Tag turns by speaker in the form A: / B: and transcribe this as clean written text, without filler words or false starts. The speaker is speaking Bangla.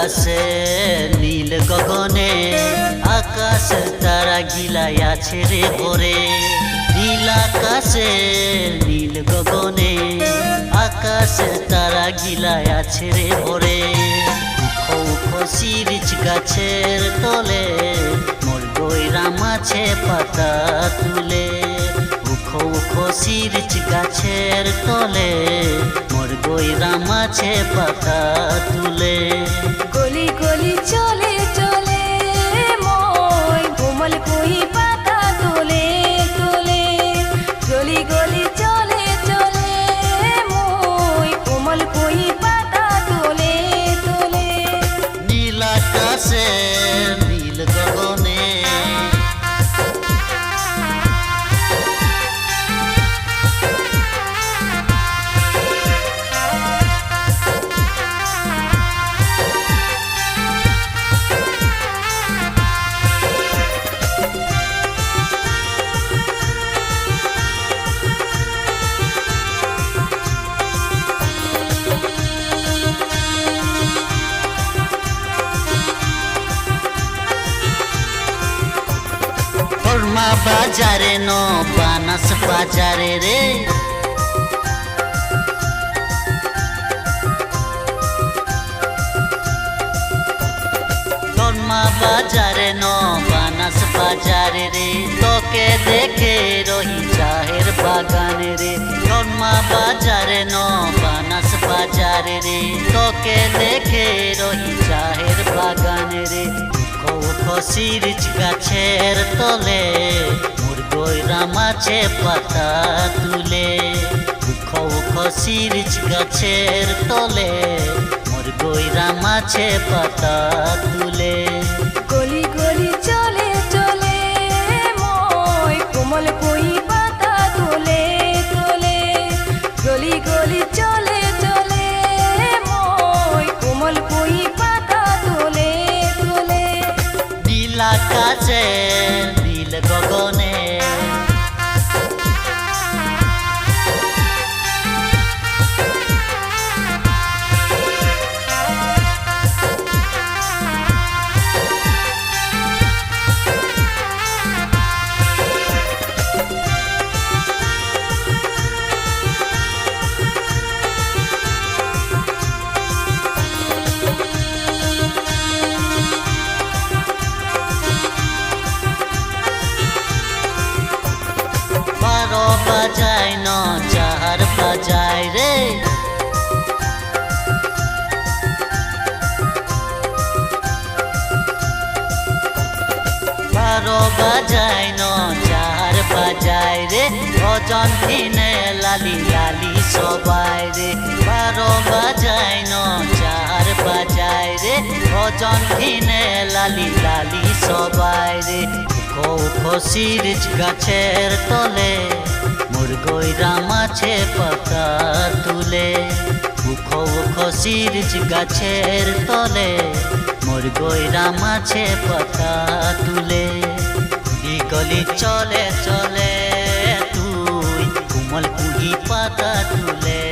A: আকাশে নীল গগনে আকাশের তারা গিলাই আছে রে ভরে। নীল আকাশে নীল গগনে আকাশের তারা গিলাই আছে রে ভরে। উখো উখো শিরিচ গাছের তলে মোর গয়রা মাছে পাতা তুলে। উখো উখো শিরিচ গাছের তলে মোর গয়রা মাছে পাতা তুলে।
B: গলি গলি চলে চলে মই কোমল কুহি পাতা তোলে তোলে। গলি গলি চলে চলে মই কোমল কুহি পাতা তোলে তোলে।
A: নীল আকাশে নীল গগনে কর্মা বাজারে ন বানাস বাজারে রে। কর্মা বাজারে ন বানাস বাজারে রে। তোকে দেখে রহি চাহের বাগানে রে। কর্মা বাজারে ন বানাস বাজারে রে। তোকে দেখে রহি চাহের বাগানে রে। উখো শিরিচ গাছের তলে মোর গয়রা মাছে পাতা তুলে। উখো উখো শিরিচ গাছের তলে মোর গয়রা মাছে পাতা তুলে।
B: গলি গলি চলে চলে মই কোমল কুহি পাতা তোলে তোলে। গলি গলি চলে চলে মই কোমল কুহি পাতা তোলে তোলে।
A: নীল আকাশে নীল গগনে বারো বাজায় ন চার বাজায় রে। বারো বাজায় ন চার বাজায় রে। ভজন দিনে লালি লালি সবাই রে। বারো বাজায় ন চার বাজায় রে। ভজন দিনে লালি লালি সবাই রে। উখো উখো শিরিচ গাছের তলে মোর গয়রা মাছে পাতা তুলে। উখো উখো শিরিচ গাছের তলে মোর গয়রা মাছে পাতা তুলে। গলি চলে চলে তুই কোমল কুহি পাতা তুলে।